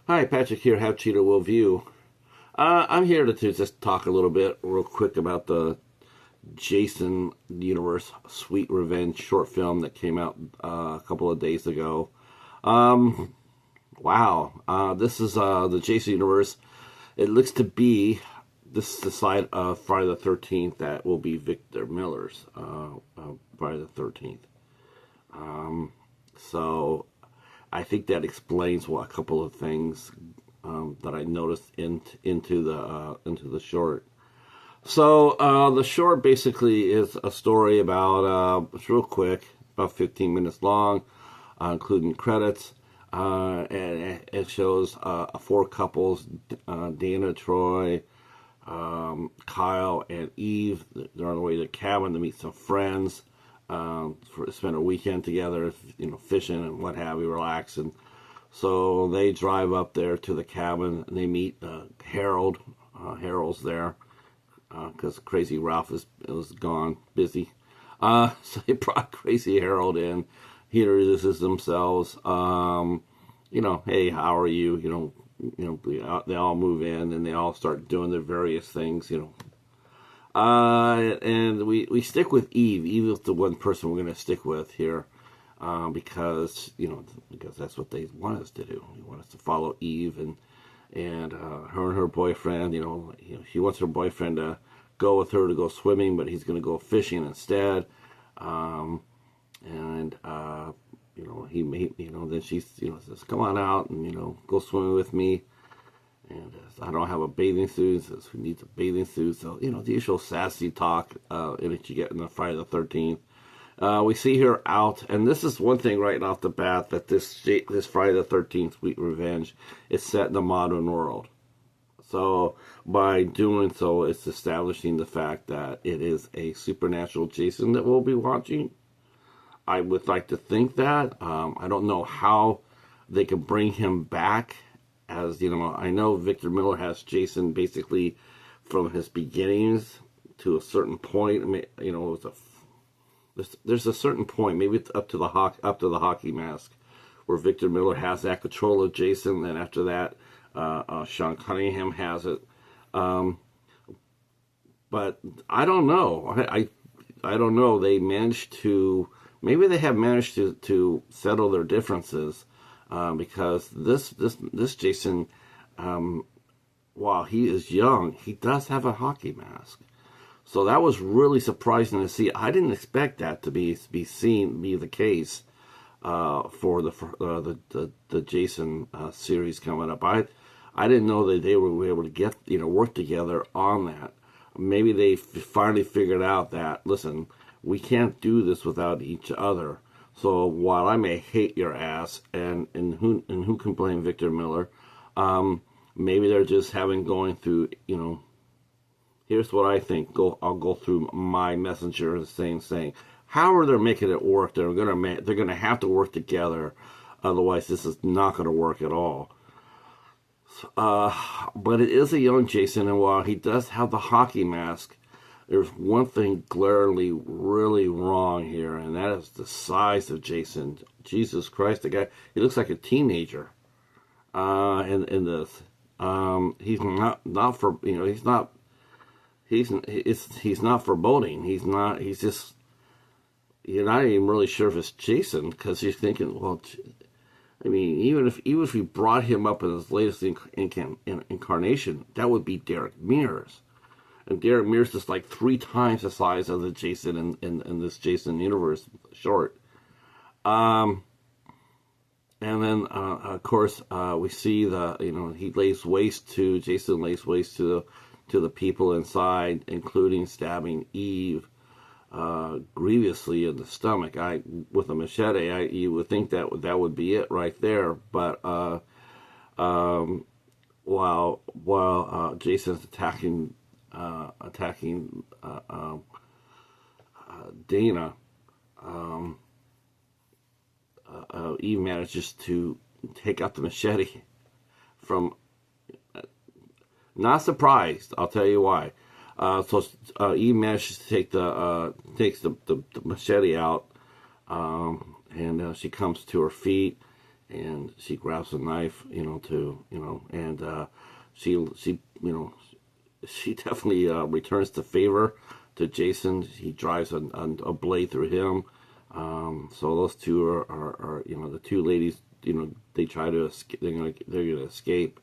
Hi, Patrick here, Have Cheetah Will View. I'm here to just talk a little bit real quick about the Jason Universe Sweet Revenge short film that came out a couple of days ago. Um, wow, this is the Jason Universe. It looks to be this is the side of Friday the 13th that will be Victor Miller's Friday the 13th. So I think that explains a couple of things that I noticed into the short. So the short basically is a story about it's real quick, about 15 minutes long, including credits. And it shows four couples: Dana, Troy, Kyle, and Eve. They're on the way to the cabin to meet some friends. Spend a weekend together, fishing and what have you, relaxing. So they drive up there to the cabin and they meet Harold. Harold's there because Crazy Ralph was gone, busy. So they brought Crazy Harold in. He introduces themselves. Hey, how are you? They all move in and they all start doing their various things. And we stick with Eve. Eve is the one person we're going to stick with here, because that's what they want us to do. They want us to follow Eve and her and her boyfriend. She wants her boyfriend to go with her to go swimming, but he's going to go fishing instead. Then she says, "Come on out and go swimming with me." And I don't have a bathing suit. Says, "Who needs a bathing suit?" So, the usual sassy talk that you get in the Friday the 13th. We see her out, and this is one thing right off the bat, that this Friday the 13th, Sweet Revenge, is set in the modern world. So, by doing so, it's establishing the fact that it is a supernatural Jason that we'll be watching. I would like to think that. I don't know how they can bring him back. As I know Victor Miller has Jason basically from his beginnings to a certain point. There's a certain point, maybe it's up to the hockey mask, where Victor Miller has that control of Jason, and after that, Sean Cunningham has it. But I don't know. I don't know. They have managed to settle their differences. Because this Jason, while he is young, he does have a hockey mask. So that was really surprising to see. I didn't expect that to be the case for the Jason series coming up. I didn't know that they were able to get work together on that. Maybe they finally figured out that, listen, we can't do this without each other. So while I may hate your ass, and who can blame Victor Miller? Maybe they're just going through. Here's what I think. I'll go through my messenger, saying, how are they making it work? They're gonna have to work together, otherwise this is not gonna work at all. But it is a young Jason, and while he does have the hockey mask, there's one thing glaringly really wrong here, and that is the size of Jason. Jesus Christ, the guy, he looks like a teenager. In this, he's not for he's not foreboding. He's just, you're not even really sure if it's Jason, because you're thinking, well, I mean, even if we brought him up in his latest incarnation, that would be Derek Mears. And Derek Mears is like 3 times the size of the Jason in this Jason Universe short. And then, of course, we see Jason lays waste to the people inside, including stabbing Eve grievously in the stomach. With a machete, you would think that would be it right there. But while Jason's attacking Dana, Eve manages to take out the machete from. Not surprised, I'll tell you why. So Eve manages to takes the machete out, and she comes to her feet, and she grabs a knife, and she definitely returns the favor to Jason. He drives a blade through him. So those two are the two ladies, they try to escape. They're gonna escape,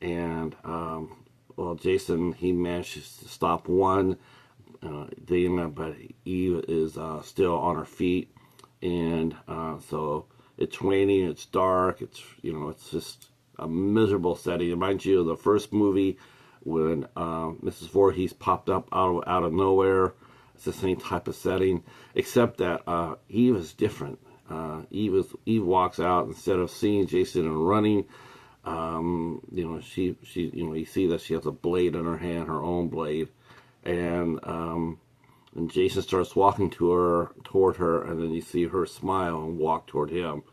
and well, Jason, he manages to stop one. But Eve is still on her feet, and so it's raining, it's dark, it's just a miserable setting. It reminds you of the first movie when Mrs. Voorhees popped up out of nowhere. It's the same type of setting, except that Eve is different. Eve walks out, instead of seeing Jason and running. You see that she has a blade in her hand, her own blade, and Jason starts walking toward her, and then you see her smile and walk toward him.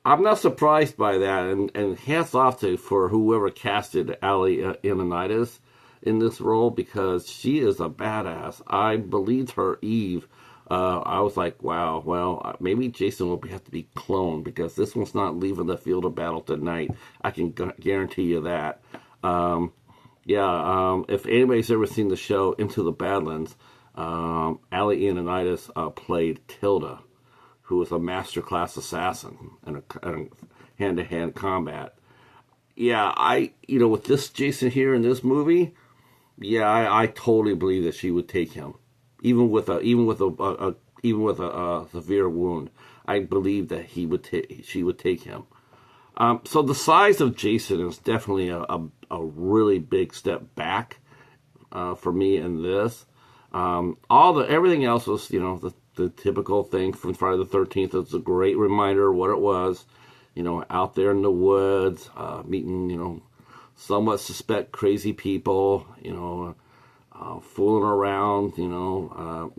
I'm not surprised by that, and hats off for whoever casted Ally Ioannides in this role, because she is a badass. I believed her Eve. I was like, wow, well, maybe Jason will have to be cloned, because this one's not leaving the field of battle tonight. I can guarantee you that. If anybody's ever seen the show Into the Badlands, Ally Ioannides played Tilda, who was a masterclass assassin in a hand-to-hand combat. Yeah, with this Jason here in this movie, yeah, I totally believe that she would take him, even with a severe wound. I believe that she would take him. So the size of Jason is definitely a really big step back for me in this. Everything else was, the typical thing from Friday the 13th. It's a great reminder of what it was, out there in the woods, meeting, somewhat suspect crazy people, fooling around, and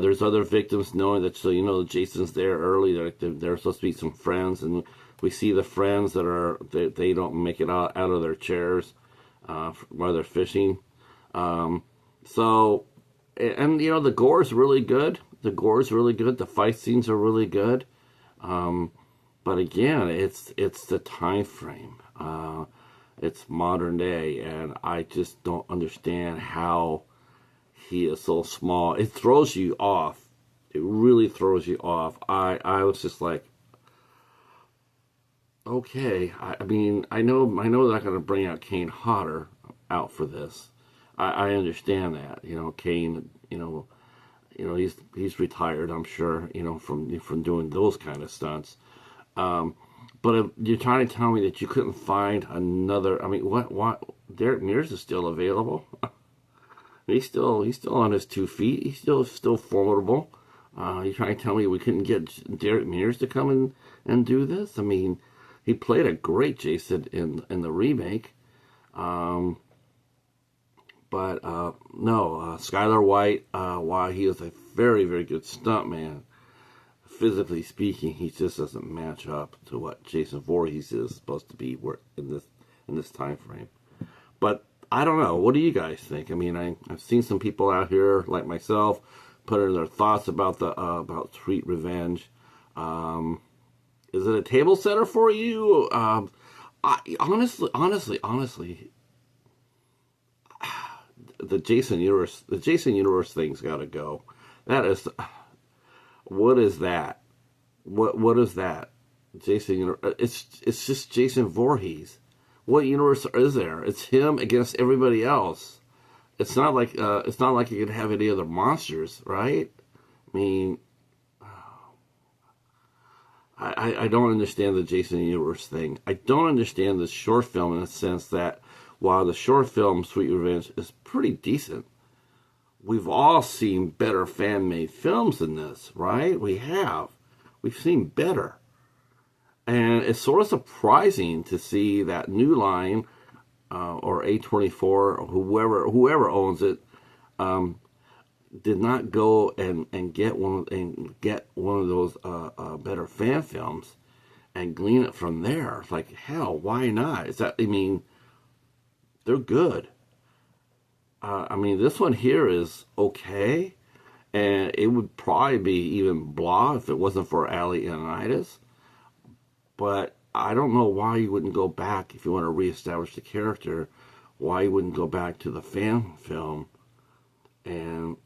there's other victims knowing that, Jason's there early. They're supposed to be some friends, and we see the friends they don't make it out of their chairs while they're fishing. The gore is really good. The fight scenes are really good. But again, it's the time frame. It's modern day, and I just don't understand how he is so small. It throws you off. It really throws you off. I was just like, okay. I mean, I know they're not going to bring out Kane Hodder out for this. I understand that. Kane, he's retired, I'm sure, from doing those kind of stunts. But if you're trying to tell me that you couldn't find another, I mean, what? Derek Mears is still available. He's still on his 2 feet. He's still formidable. You're trying to tell me we couldn't get Derek Mears to come in and do this? I mean, he played a great Jason in the remake. No, Skylar White, while he is a very, very good stuntman, physically speaking, he just doesn't match up to what Jason Voorhees is supposed to be in this time frame. But I don't know. What do you guys think? I mean, I've seen some people out here like myself put in their thoughts about about Sweet Revenge. Is it a table setter for you? Honestly, the Jason universe thing's got to go. That is, what is that? What is that? Jason universe? It's just Jason Voorhees. What universe is there? It's him against everybody else. It's not like you could have any other monsters, right? I mean, I don't understand the Jason universe thing. I don't understand the short film in the sense that while the short film Sweet Revenge is pretty decent, we've all seen better fan-made films than this, right? We've seen better. And it's sort of surprising to see that New Line or A24 or whoever owns it did not go and get one of those better fan films and glean it from there. It's like, hell, why not? They're good. This one here is okay. And it would probably be even blah if it wasn't for Ally Ioannides. But I don't know why you wouldn't go back if you want to reestablish the character. Why you wouldn't go back to the fan film and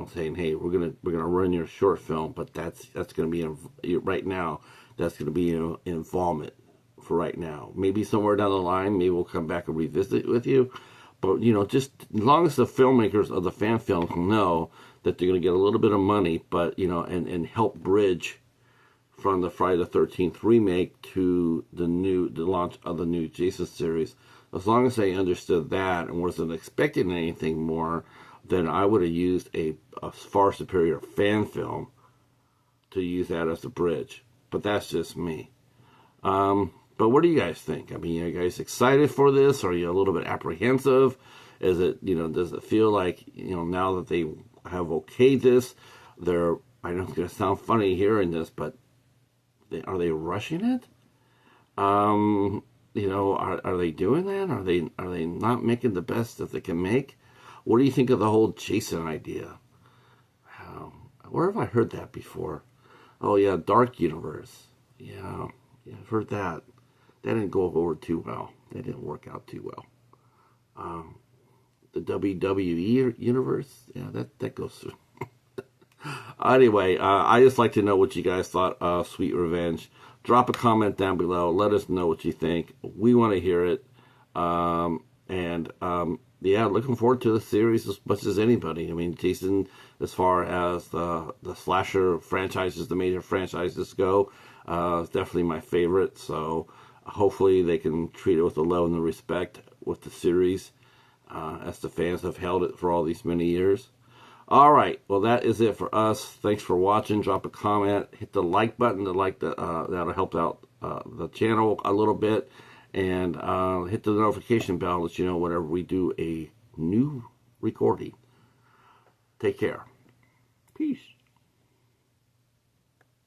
saying, hey, we're gonna run your short film, but that's gonna be right now. That's gonna be in vomit for right now. Maybe somewhere down the line, maybe we'll come back and revisit it with you. But just as long as the filmmakers of the fan films know that they're gonna get a little bit of money, but and help bridge from the Friday the 13th remake to the launch of the new Jason series. As long as they understood that and wasn't expecting anything more, then I would have used a far superior fan film to use that as a bridge. But that's just me. But what do you guys think? I mean, are you guys excited for this? Are you a little bit apprehensive? Is it, does it feel like, now that they have okayed this, I know it's going to sound funny hearing this, but are they rushing it? Are they doing that? Are they not making the best that they can make? What do you think of the whole Jason idea? Where have I heard that before? Oh yeah, Dark Universe. Yeah, I've heard that. That didn't go over too well. That didn't work out too well. The WWE universe. Yeah, that goes through. Anyway, I just like to know what you guys thought of Sweet Revenge. Drop a comment down below. Let us know what you think. We want to hear it. Yeah, looking forward to the series as much as anybody. I mean, Jason, as far as the slasher franchises, the major franchises go, is definitely my favorite. So hopefully they can treat it with the love and the respect with the series, as the fans have held it for all these many years. All right, well, that is it for us. Thanks for watching. Drop a comment, hit the like button to that'll help out the channel a little bit, and hit the notification bell to let you know whenever we do a new recording. Take care. Peace.